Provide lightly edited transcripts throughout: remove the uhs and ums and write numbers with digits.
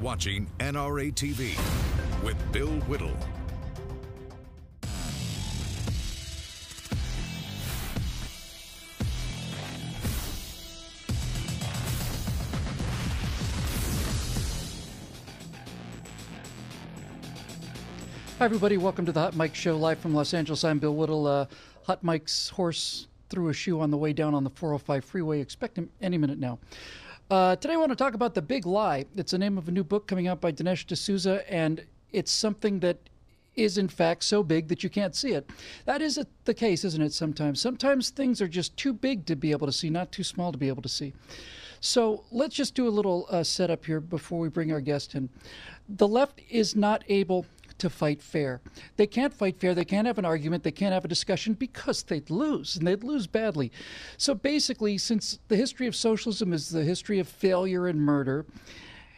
watching NRA TV with Bill Whittle. Hi, everybody. Welcome to the Hot Mike Show, live from Los Angeles. I'm Bill Whittle. Hot Mike's horse threw a shoe on the way down on the 405 freeway. Expect him any minute now. Today I want to talk about The Big Lie. It's the name of a new book coming out by Dinesh D'Souza, and it's something that is, in fact, so big that you can't see it. That is the case, isn't it, sometimes? Sometimes things are just too big to be able to see, not too small to be able to see. So let's just do a little setup here before we bring our guest in. The left is not able to fight fair. They can't fight fair. They can't have an argument. They can't have a discussion because they'd lose, and they'd lose badly. So basically, since the history of socialism is the history of failure and murder,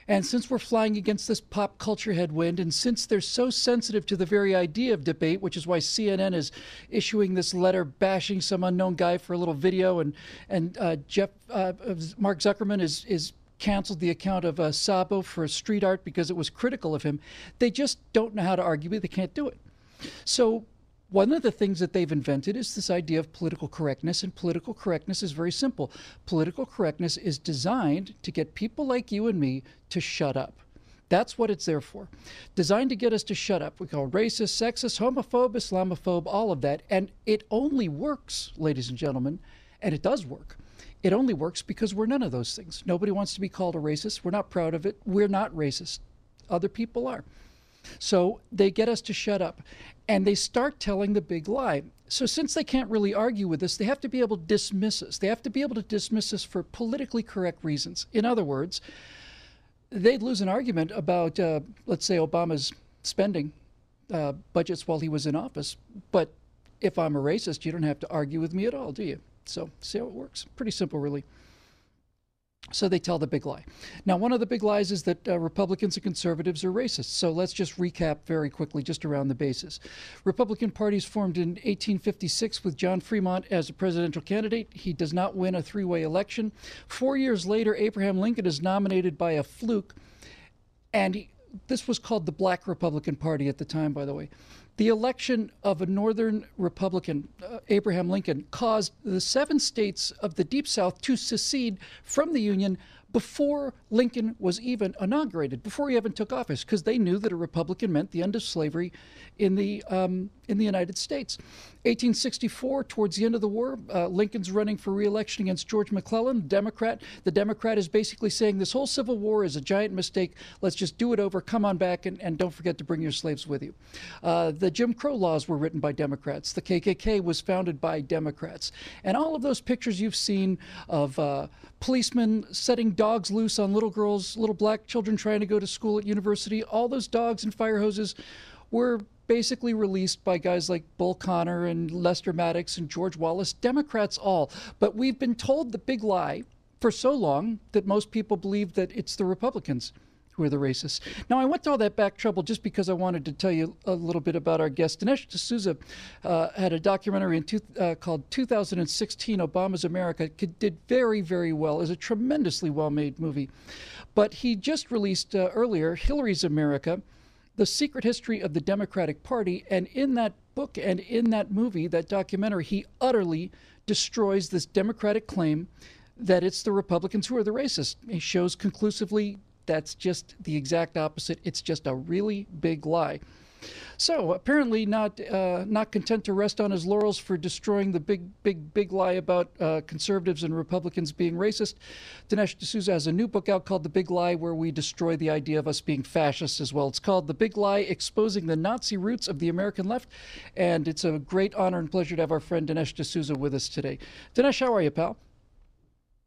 and since we're flying against this pop culture headwind, and since they're so sensitive to the very idea of debate, which is why CNN is issuing this letter bashing some unknown guy for a little video, and Mark Zuckerman is canceled the account of Sabo for street art because it was critical of him. They just don't know how to argue it. They can't do it. So one of the things that they've invented is this idea of political correctness, and political correctness is very simple. Political correctness is designed to get people like you and me to shut up. That's what it's there for. Designed to get us to shut up. We call racist, sexist, homophobe, Islamophobe, all of that. And it only works, ladies and gentlemen, and it does work. It only works because we're none of those things. Nobody wants to be called a racist. We're not proud of it. We're not racist. Other people are. So they get us to shut up, and they start telling the big lie. So since they can't really argue with us, they have to be able to dismiss us. They have to be able to dismiss us for politically correct reasons. In other words, they'd lose an argument about, let's say, Obama's spending budgets while he was in office. But if I'm a racist, you don't have to argue with me at all, do you? So see how it works. Pretty simple, really. So they tell the big lie. Now, one of the big lies is that Republicans and conservatives are racist. So let's just recap very quickly, just around the bases. Republican parties formed in 1856 with John Fremont as a presidential candidate. He does not win a three-way election. 4 years later, Abraham Lincoln is nominated by a fluke, and this was called the Black Republican Party at the time, by the way. The election of a Northern Republican, Abraham Lincoln, caused the 7 states of the Deep South to secede from the Union before Lincoln was even inaugurated, before he even took office, because they knew that a Republican meant the end of slavery in the United States. 1864, towards the end of the war, Lincoln's running for re-election against George McClellan, Democrat. The Democrat is basically saying this whole Civil War is a giant mistake. Let's just do it over. Come on back, and don't forget to bring your slaves with you. The Jim Crow laws were written by Democrats. The KKK was founded by Democrats. And all of those pictures you've seen of policemen setting dogs loose on little girls, little black children trying to go to school at university, all those dogs and fire hoses were basically released by guys like Bull Connor and Lester Maddox and George Wallace, Democrats all. But we've been told the big lie for so long that most people believe that it's the Republicans who are the racists. Now, I went to all that back trouble just because I wanted to tell you a little bit about our guest. Dinesh D'Souza had a documentary called 2016, Obama's America. It did very, very well. It was a tremendously well-made movie. But he just released earlier Hillary's America, The Secret History of the Democratic Party. And in that book and in that movie, that documentary, he utterly destroys this Democratic claim that it's the Republicans who are the racists. He shows conclusively that's just the exact opposite. It's just a really big lie. So apparently not content to rest on his laurels for destroying the big lie about conservatives and Republicans being racist, Dinesh D'Souza has a new book out called The Big Lie, where we destroy the idea of us being fascists as well. It's called The Big Lie, Exposing the Nazi Roots of the American Left. And it's a great honor and pleasure to have our friend Dinesh D'Souza with us today. Dinesh, how are you, pal?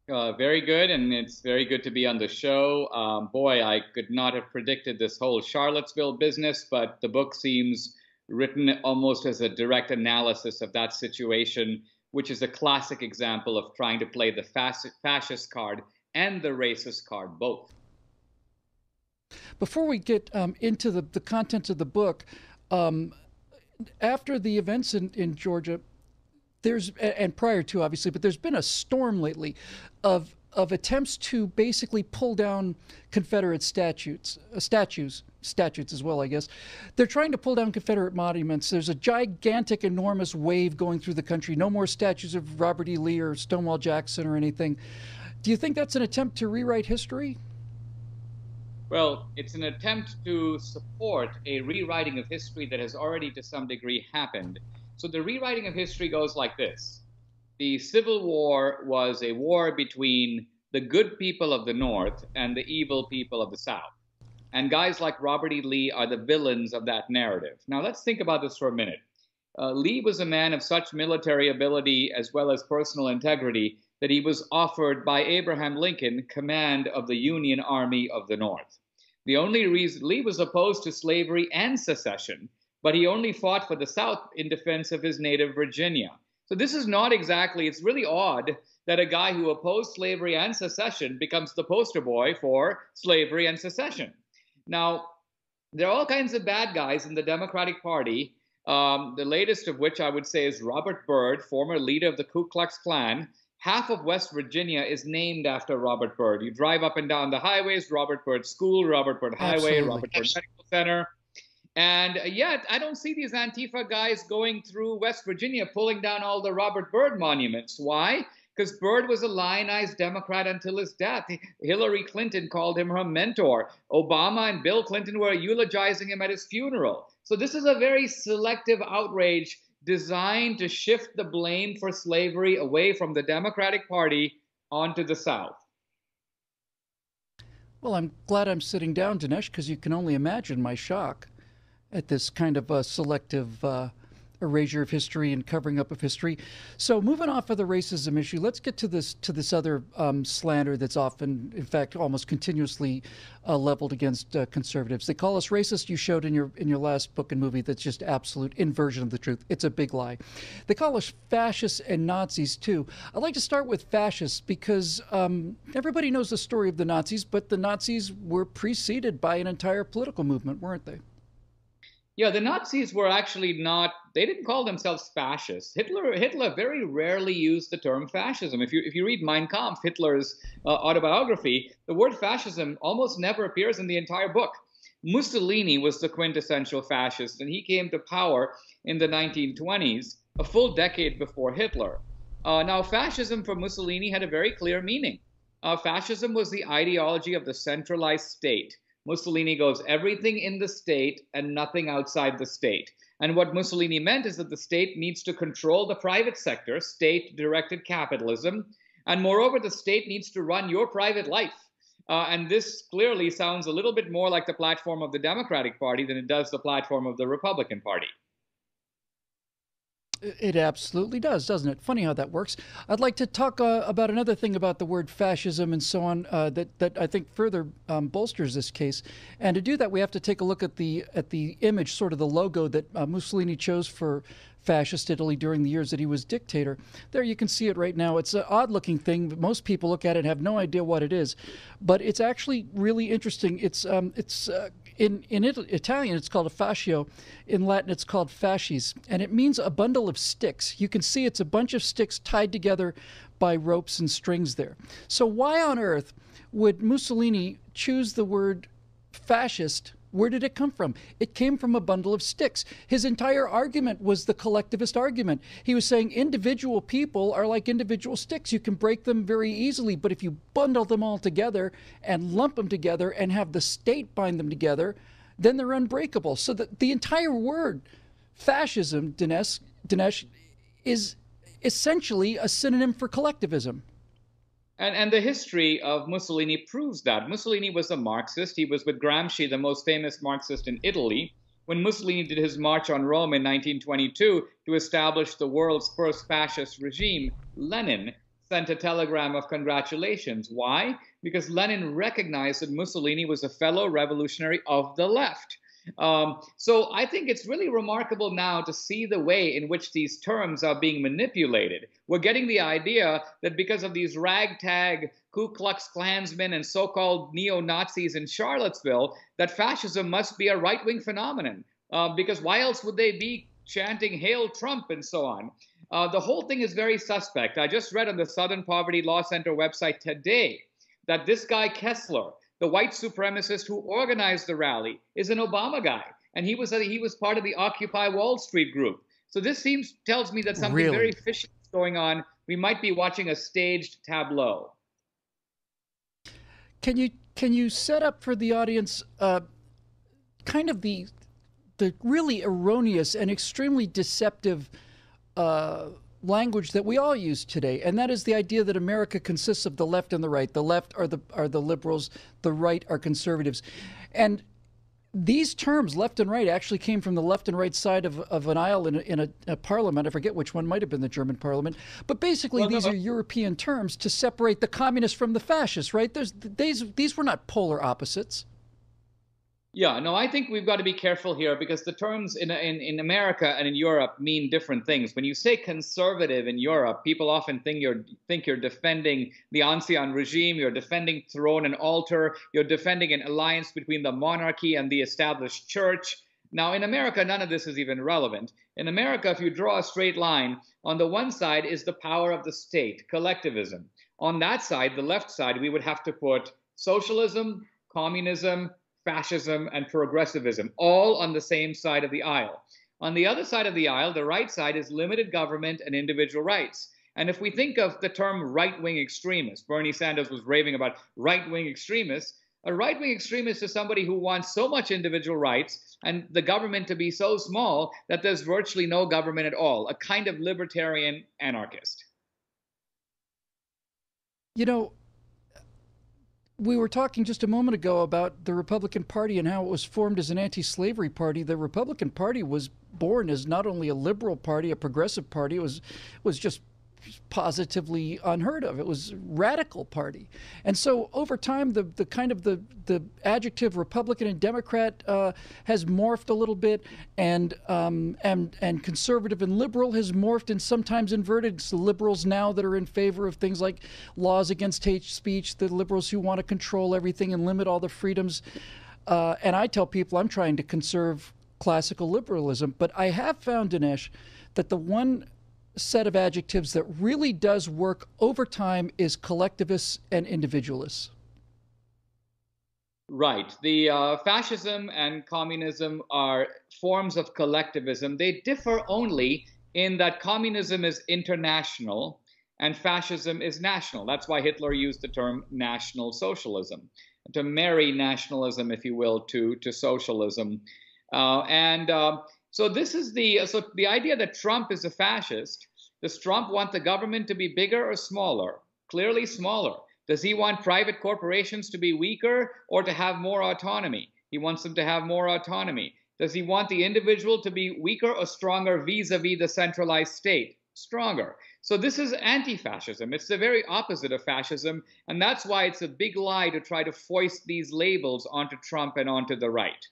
Very good, and it's very good to be on the show. Boy, I could not have predicted this whole Charlottesville business, but the book seems written almost as a direct analysis of that situation, which is a classic example of trying to play the fascist card and the racist card, both. Before we get into the contents of the book, after the events in Georgia, and prior to, obviously, but there's been a storm lately of of attempts to basically pull down Confederate statues as well, I guess. They're trying to pull down Confederate monuments. There's a gigantic, enormous wave going through the country. No more statues of Robert E. Lee or Stonewall Jackson or anything. Do you think that's an attempt to rewrite history? Well, it's an attempt to support a rewriting of history that has already to some degree happened. So the rewriting of history goes like this. The Civil War was a war between the good people of the North and the evil people of the South. And guys like Robert E. Lee are the villains of that narrative. Now, let's think about this for a minute. Lee was a man of such military ability as well as personal integrity that he was offered by Abraham Lincoln command of the Union Army of the North. The only reason Lee was opposed to slavery and secession, but he only fought for the South in defense of his native Virginia. So this is not exactly, it's really odd that a guy who opposed slavery and secession becomes the poster boy for slavery and secession. Now, there are all kinds of bad guys in the Democratic Party, the latest of which I would say is Robert Byrd, former leader of the Ku Klux Klan. Half of West Virginia is named after Robert Byrd. You drive up and down the highways, Robert Byrd School, Robert Byrd Highway, Absolutely. Robert Byrd Medical Center. And yet, I don't see these Antifa guys going through West Virginia pulling down all the Robert Byrd monuments. Why? Because Byrd was a lionized Democrat until his death. Hillary Clinton called him her mentor. Obama and Bill Clinton were eulogizing him at his funeral. So this is a very selective outrage designed to shift the blame for slavery away from the Democratic Party onto the South. Well, I'm glad I'm sitting down, Dinesh, because you can only imagine my shock at this kind of selective erasure of history and covering up of history. So moving off of the racism issue, let's get to this other slander that's often, in fact, almost continuously leveled against conservatives. They call us racist. You showed in your last book and movie that's just absolute inversion of the truth. It's a big lie. They call us fascists and Nazis too. I'd like to start with fascists because everybody knows the story of the Nazis, but the Nazis were preceded by an entire political movement, weren't they? Yeah, the Nazis were actually not, they didn't call themselves fascists. Hitler very rarely used the term fascism. If you read Mein Kampf, Hitler's autobiography, the word fascism almost never appears in the entire book. Mussolini was the quintessential fascist, and he came to power in the 1920s, a full decade before Hitler. Now, fascism for Mussolini had a very clear meaning. Fascism was the ideology of the centralized state. Mussolini goes everything in the state and nothing outside the state. And what Mussolini meant is that the state needs to control the private sector, state-directed capitalism, and moreover, the state needs to run your private life. And this clearly sounds a little bit more like the platform of the Democratic Party than it does the platform of the Republican Party. It absolutely does, doesn't it? Funny how that works. I'd like to talk about another thing about the word fascism and so on that I think further bolsters this case. And to do that, we have to take a look at the image, sort of the logo that Mussolini chose for fascist Italy during the years that he was dictator. There you can see it right now. It's an odd-looking thing. Most people look at it and have no idea what it is, but it's actually really interesting. In Italian, it's called a fascio. In Latin, it's called fasces, and it means a bundle of sticks. You can see it's a bunch of sticks tied together by ropes and strings there. So why on earth would Mussolini choose the word fascist? Where did it come from? It came from a bundle of sticks. His entire argument was the collectivist argument. He was saying individual people are like individual sticks. You can break them very easily, but if you bundle them all together and lump them together and have the state bind them together, then they're unbreakable. So the entire word fascism, Dinesh, is essentially a synonym for collectivism. And the history of Mussolini proves that. Mussolini was a Marxist. He was with Gramsci, the most famous Marxist in Italy. When Mussolini did his march on Rome in 1922 to establish the world's first fascist regime, Lenin sent a telegram of congratulations. Why? Because Lenin recognized that Mussolini was a fellow revolutionary of the left. So I think it's really remarkable now to see the way in which these terms are being manipulated. We're getting the idea that because of these ragtag Ku Klux Klansmen and so-called neo-Nazis in Charlottesville, that fascism must be a right-wing phenomenon. Because why else would they be chanting "Hail Trump" and so on? The whole thing is very suspect. I just read on the Southern Poverty Law Center website today that this guy Kessler, the white supremacist who organized the rally, is an Obama guy, and he was part of the Occupy Wall Street group. So this tells me that something very fishy is going on. We might be watching a staged tableau. Can you set up for the audience kind of the really erroneous and extremely deceptive language that we all use today, and that is the idea that America consists of the left and the right. The left are the liberals, the right are conservatives, and these terms, left and right, actually came from the left and right side of an aisle in a parliament. I forget which one, might have been the German parliament. But basically, these are European terms to separate the communists from the fascists, right? These were not polar opposites. Yeah, no, I think we've got to be careful here because the terms in America and in Europe mean different things. When you say conservative in Europe, people often think you're defending the ancien regime, you're defending throne and altar, you're defending an alliance between the monarchy and the established church. Now, in America, none of this is even relevant. In America, if you draw a straight line, on the one side is the power of the state, collectivism. On that side, the left side, we would have to put socialism, communism, fascism, and progressivism, all on the same side of the aisle. On the other side of the aisle, the right side is limited government and individual rights. And if we think of the term right-wing extremist, Bernie Sanders was raving about right-wing extremists. A right-wing extremist is somebody who wants so much individual rights and the government to be so small that there's virtually no government at all, a kind of libertarian anarchist. You know, we were talking just a moment ago about the Republican Party and how it was formed as an anti-slavery party. The Republican Party was born as not only a liberal party, a progressive party. It was just positively unheard of. It was a radical party. And so over time, the kind of the adjective Republican and Democrat has morphed a little bit, and conservative and liberal has morphed and sometimes inverted. It's the liberals now that are in favor of things like laws against hate speech, the liberals who want to control everything and limit all the freedoms. And I tell people I'm trying to conserve classical liberalism, but I have found, Dinesh, that the one set of adjectives that really does work over time is collectivists and individualists. Right. The fascism and communism are forms of collectivism. They differ only in that communism is international and fascism is national. That's why Hitler used the term National Socialism, to marry nationalism, if you will, to socialism. So this is the idea that Trump is a fascist. Does Trump want the government to be bigger or smaller? Clearly smaller. Does he want private corporations to be weaker or to have more autonomy? He wants them to have more autonomy. Does he want the individual to be weaker or stronger vis-a-vis the centralized state? Stronger. So this is anti-fascism. It's the very opposite of fascism, and that's why it's a big lie to try to foist these labels onto Trump and onto the right.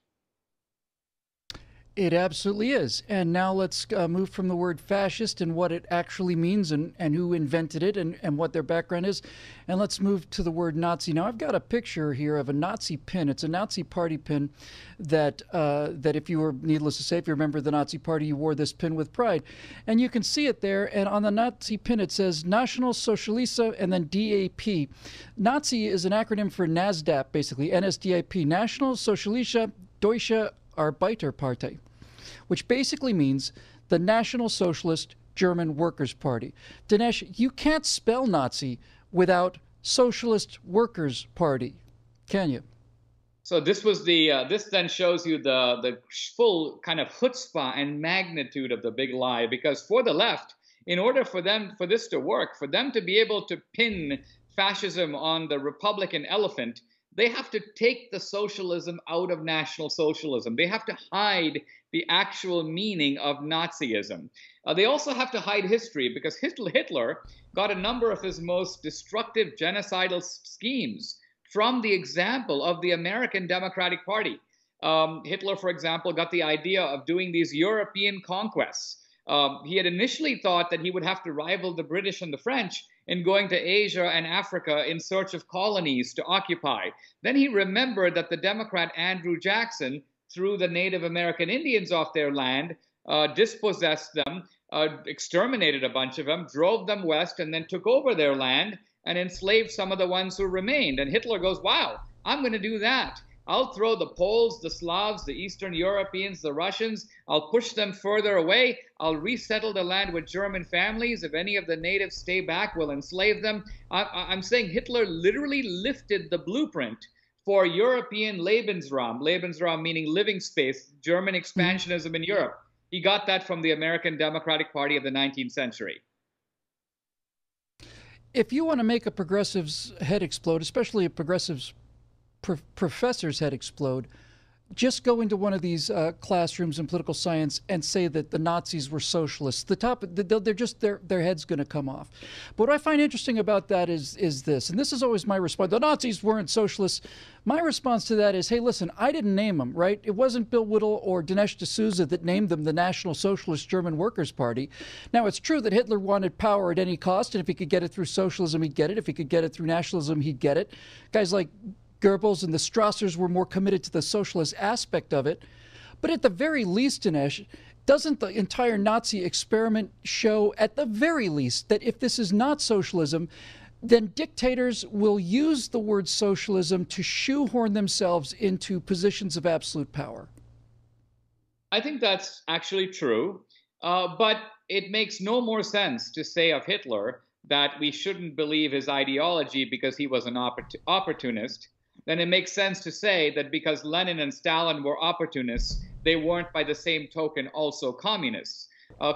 It absolutely is. And now let's move from the word fascist and what it actually means and who invented it and what their background is. And let's move to the word Nazi. Now, I've got a picture here of a Nazi pin. It's a Nazi party pin that if you were, needless to say, if you remember the Nazi party, you wore this pin with pride. And you can see it there. And on the Nazi pin, it says National Socialista and then DAP. Nazi is an acronym for NASDAP, basically, NSDAP, National Sozialistische Deutsche Arbeiterpartei, which basically means the National Socialist German Workers' Party. Dinesh, you can't spell Nazi without Socialist Workers' Party, can you? So this was this then shows you the full kind of chutzpah and magnitude of the big lie, because for the left, in order for this to work, for them to be able to pin fascism on the Republican elephant, they have to take the socialism out of National Socialism. They have to hide the actual meaning of Nazism. They also have to hide history, because Hitler got a number of his most destructive genocidal schemes from the example of the American Democratic Party. Hitler, for example, got the idea of doing these European conquests. He had initially thought that he would have to rival the British and the French in going to Asia and Africa in search of colonies to occupy. Then he remembered that the Democrat Andrew Jackson threw the Native American Indians off their land dispossessed them, exterminated a bunch of them, drove them west, and then took over their land and enslaved some of the ones who remained. And Hitler goes, wow, I'm going to do that. I'll throw the Poles, the Slavs, the Eastern Europeans, the Russians, I'll push them further away. I'll resettle the land with German families. If any of the natives stay back, we'll enslave them. I'm saying Hitler literally lifted the blueprint for European Lebensraum, Lebensraum meaning living space, German expansionism in Europe. He got that from the American Democratic Party of the 19th century. If you want to make a progressive's head explode, especially a progressive's professor's head explode, just go into one of these classrooms in political science and say that the Nazis were socialists. Their head's going to come off. But what I find interesting about that is this, and this is always my response: the Nazis weren't socialists. My response to that is, hey, listen, I didn't name them, right? It wasn't Bill Whittle or Dinesh D'Souza that named them the National Socialist German Workers' Party. Now, it's true that Hitler wanted power at any cost, and if he could get it through socialism, he'd get it. If he could get it through nationalism, he'd get it. Guys like Goebbels and the Strassers were more committed to the socialist aspect of it. But at the very least, Dinesh, doesn't the entire Nazi experiment show, at the very least, that if this is not socialism, then dictators will use the word socialism to shoehorn themselves into positions of absolute power? I think that's actually true, but it makes no more sense to say of Hitler that we shouldn't believe his ideology because he was an opportunist. Then it makes sense to say that because Lenin and Stalin were opportunists, they weren't by the same token also communists.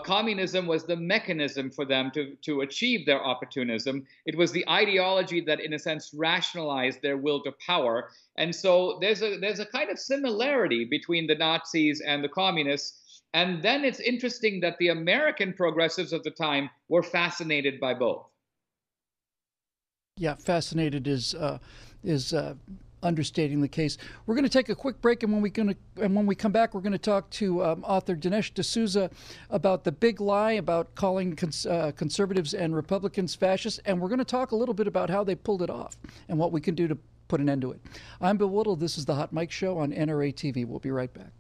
Communism was the mechanism for them to achieve their opportunism. It was the ideology that, in a sense, rationalized their will to power. And so there's a kind of similarity between the Nazis and the communists. And then it's interesting that the American progressives of the time were fascinated by both. Yeah, fascinated is understating the case. We're going to take a quick break, and when we come back, we're going to talk to author Dinesh D'Souza about the big lie about calling conservatives and Republicans fascists, and we're going to talk a little bit about how they pulled it off and what we can do to put an end to it. I'm Bill Whittle. This is the Hot Mic Show on NRA TV. We'll be right back.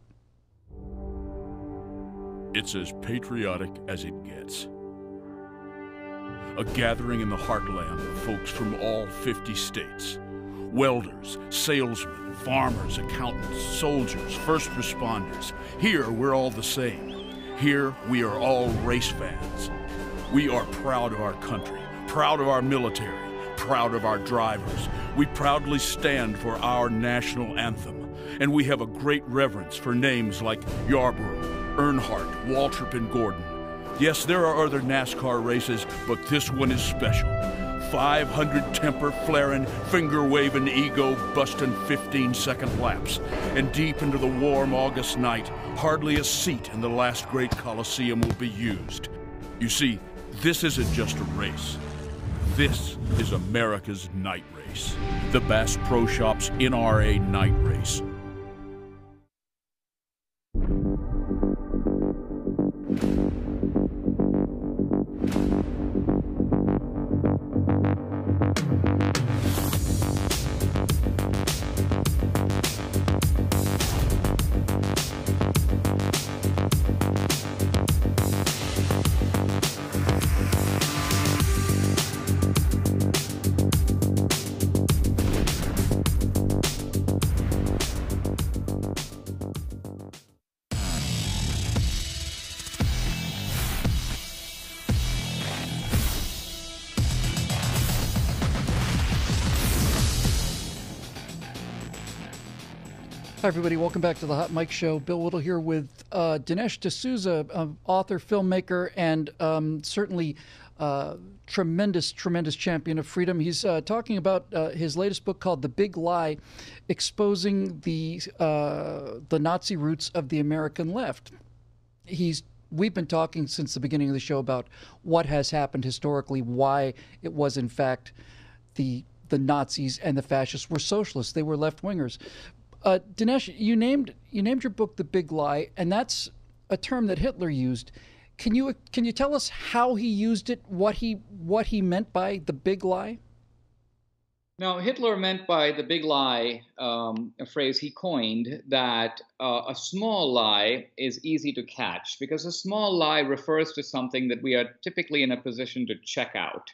It's as patriotic as it gets. A gathering in the heartland of folks from all 50 states. Welders, salesmen, farmers, accountants, soldiers, first responders. Here, we're all the same. Here, we are all race fans. We are proud of our country, proud of our military, proud of our drivers. We proudly stand for our national anthem. And we have a great reverence for names like Yarborough, Earnhardt, Waltrip, and Gordon. Yes, there are other NASCAR races, but this one is special. 500 temper flaring, finger waving, ego busting 15-second laps. And deep into the warm August night, hardly a seat in the last great Coliseum will be used. You see, this isn't just a race. This is America's night race. The Bass Pro Shops NRA night race. Hi, everybody. Welcome back to the Hot Mic Show. Bill Whittle here with Dinesh D'Souza, author, filmmaker, and certainly tremendous champion of freedom. He's talking about his latest book called The Big Lie, exposing the Nazi roots of the American left. We've been talking since the beginning of the show about what has happened historically, why it was, in fact, the Nazis and the fascists were socialists. They were left-wingers. Dinesh, you named your book "The Big Lie," and that's a term that Hitler used. Can you tell us how he used it, what he meant by the big lie? Now, Hitler meant by the big lie, a phrase he coined, that a small lie is easy to catch because a small lie refers to something that we are typically in a position to check out.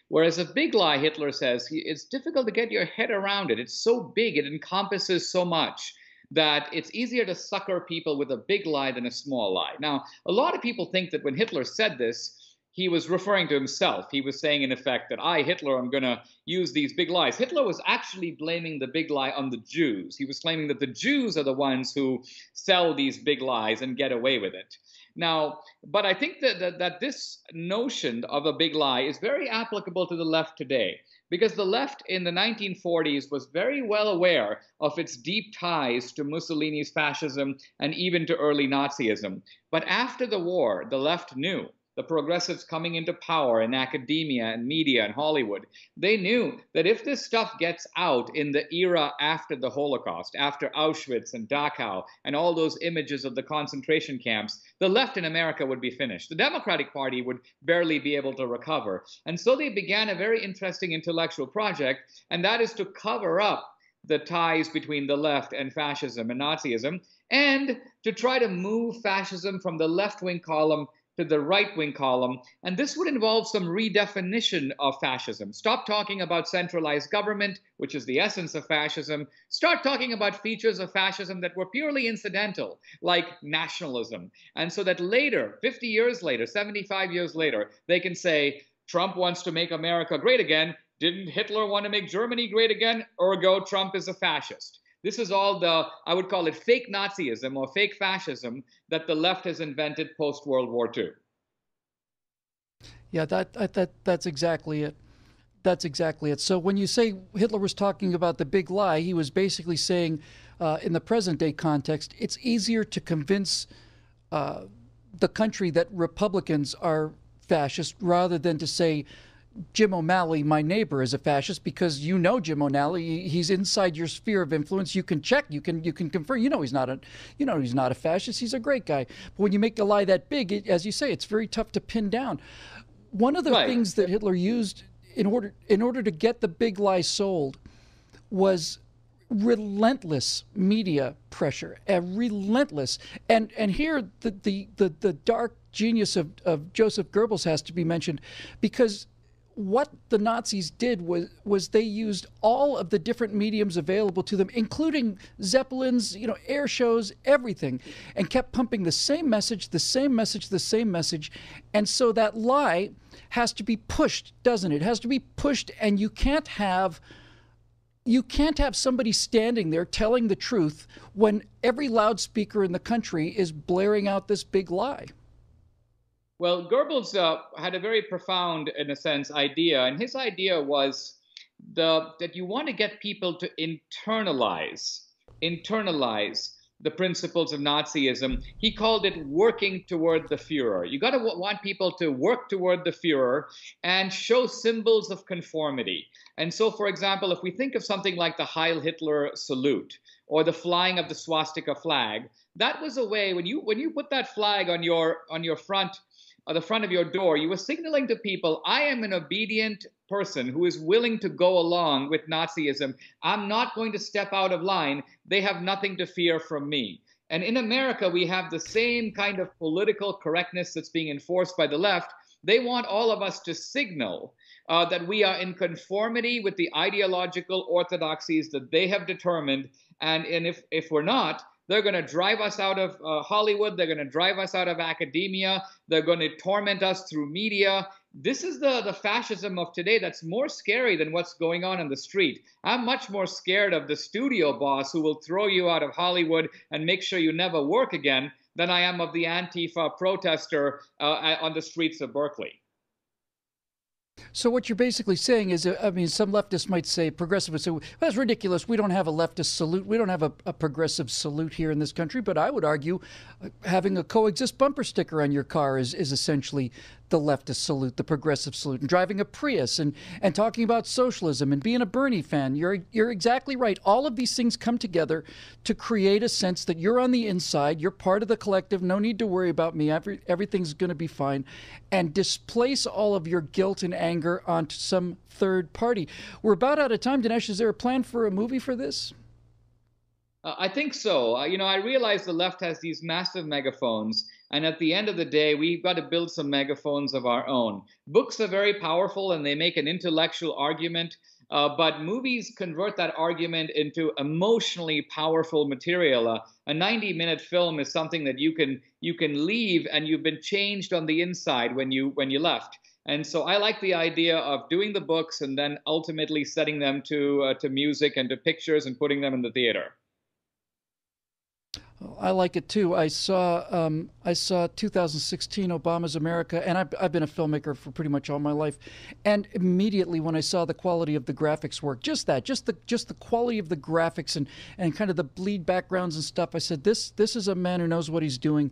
Whereas a big lie, Hitler says, it's difficult to get your head around it. It's so big, it encompasses so much that it's easier to sucker people with a big lie than a small lie. Now, a lot of people think that when Hitler said this, he was referring to himself. He was saying, in effect, that I, Hitler, am going to use these big lies. Hitler was actually blaming the big lie on the Jews. He was claiming that the Jews are the ones who sell these big lies and get away with it. Now, but I think that this notion of a big lie is very applicable to the left today, because the left in the 1940s was very well aware of its deep ties to Mussolini's fascism and even to early Nazism. But after the war, the left knew, the progressives coming into power in academia and media and Hollywood, they knew that if this stuff gets out in the era after the Holocaust, after Auschwitz and Dachau and all those images of the concentration camps, the left in America would be finished. The Democratic Party would barely be able to recover. And so they began a very interesting intellectual project, and that is to cover up the ties between the left and fascism and Nazism, and to try to move fascism from the left-wing column to the right-wing column, and this would involve some redefinition of fascism. Stop talking about centralized government, which is the essence of fascism. Start talking about features of fascism that were purely incidental, like nationalism. And so that later, 50 years later, 75 years later, they can say, Trump wants to make America great again. Didn't Hitler want to make Germany great again? Ergo, Trump is a fascist. This is all the, I would call it fake Nazism or fake fascism that the left has invented post-World War II. Yeah, that's exactly it. That's exactly it. So when you say Hitler was talking about the big lie, he was basically saying, in the present day context, it's easier to convince the country that Republicans are fascist rather than to say, Jim O'Malley, my neighbor, is a fascist, because you know Jim O'Malley, he's inside your sphere of influence. You can check, you can confirm. He's not a fascist. He's a great guy. But when you make a lie that big, as you say, it's very tough to pin down. One of the things that Hitler used in order to get the big lie sold was relentless media pressure, relentless. And here the dark genius of Joseph Goebbels has to be mentioned, because what the Nazis did was they used all of the different mediums available to them, including Zeppelins, air shows, everything, and kept pumping the same message, the same message, the same message. And so that lie has to be pushed, doesn't it? It has to be pushed, and you can't have somebody standing there telling the truth when every loudspeaker in the country is blaring out this big lie. Well, Goebbels had a very profound, in a sense, idea, and his idea was that you want to get people to internalize the principles of Nazism. He called it working toward the Führer. You got to want people to work toward the Führer and show symbols of conformity. And so, for example, if we think of something like the Heil Hitler salute or the flying of the swastika flag, that was a way, when you put that flag on your front, the front of your door, you were signaling to people, I am an obedient person who is willing to go along with Nazism. I'm not going to step out of line. They have nothing to fear from me. And in America, we have the same kind of political correctness that's being enforced by the left. They want all of us to signal that we are in conformity with the ideological orthodoxies that they have determined. And if we're not, they're going to drive us out of Hollywood. They're going to drive us out of academia. They're going to torment us through media. This is the fascism of today that's more scary than what's going on in the street. I'm much more scared of the studio boss who will throw you out of Hollywood and make sure you never work again than I am of the Antifa protester on the streets of Berkeley. So what you're basically saying is, some leftists might say, progressivists say, well, that's ridiculous. We don't have a leftist salute. We don't have a progressive salute here in this country. But I would argue having a coexist bumper sticker on your car is essentially the leftist salute, the progressive salute, and driving a Prius, and talking about socialism and being a Bernie fan. You're exactly right. All of these things come together to create a sense that you're on the inside, you're part of the collective, no need to worry about me, everything's going to be fine, and displace all of your guilt and anger onto some third party. We're about out of time. Dinesh, is there a plan for a movie for this? I think so. I realize the left has these massive megaphones, and at the end of the day, we've got to build some megaphones of our own. Books are very powerful, and they make an intellectual argument, but movies convert that argument into emotionally powerful material. A 90-minute film is something that you can leave, and you've been changed on the inside when you left. And so I like the idea of doing the books and then ultimately setting them to music and to pictures and putting them in the theater. I like it too. I saw 2016 Obama's America, and I've been a filmmaker for pretty much all my life. And immediately when I saw the quality of the graphics work, just the quality of the graphics and kind of the bleed backgrounds and stuff, I said, this is a man who knows what he's doing.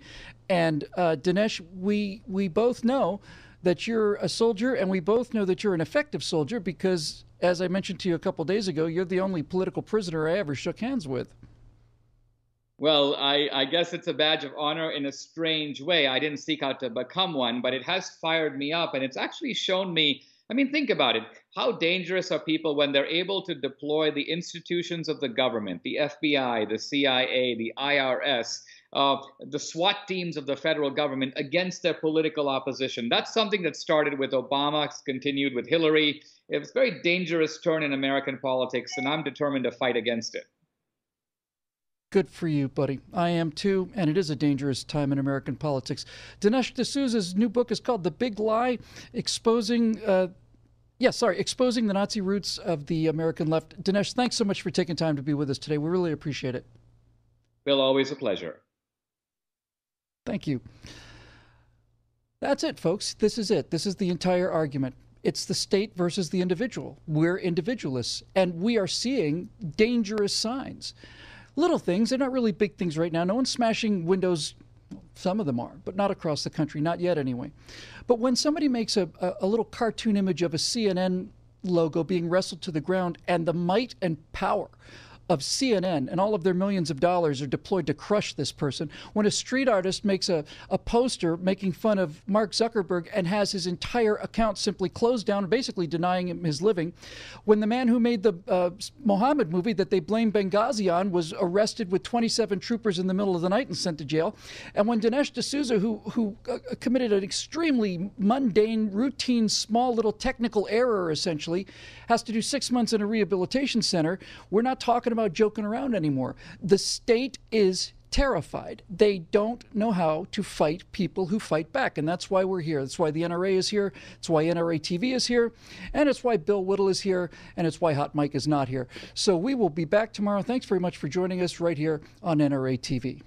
And Dinesh, we both know that you're a soldier, and we both know that you're an effective soldier because, as I mentioned to you a couple days ago, you're the only political prisoner I ever shook hands with. Well, I guess it's a badge of honor in a strange way. I didn't seek out to become one, but it has fired me up, and it's actually shown me, I mean, think about it. How dangerous are people when they're able to deploy the institutions of the government, the FBI, the CIA, the IRS, the SWAT teams of the federal government against their political opposition? That's something that started with Obama, continued with Hillary. It's a very dangerous turn in American politics, and I'm determined to fight against it. Good for you, buddy. I am too, and it is a dangerous time in American politics. Dinesh D'Souza's new book is called The Big Lie, exposing the Nazi roots of the American left. Dinesh, thanks so much for taking time to be with us today. We really appreciate it. Bill, always a pleasure. Thank you. That's it, folks. This is it. This is the entire argument. It's the state versus the individual. We're individualists, and we are seeing dangerous signs. Little things, they're not really big things right now. No one's smashing windows. Some of them are, but not across the country, not yet anyway. But when somebody makes a little cartoon image of a CNN logo being wrestled to the ground, and the might and power of CNN and all of their millions of dollars are deployed to crush this person, when a street artist makes a poster making fun of Mark Zuckerberg and has his entire account simply closed down, basically denying him his living, when the man who made the Mohammed movie that they blame Benghazi on was arrested with 27 troopers in the middle of the night and sent to jail, and when Dinesh D'Souza, who committed an extremely mundane, routine, small little technical error, essentially, has to do 6 months in a rehabilitation center, we're not talking about joking around anymore. The state is terrified. They don't know how to fight people who fight back, and that's why we're here. That's why the NRA is here. It's why NRA TV is here, and it's why Bill Whittle is here, and it's why Hot Mike is not here. So we will be back tomorrow. Thanks very much for joining us right here on NRA TV.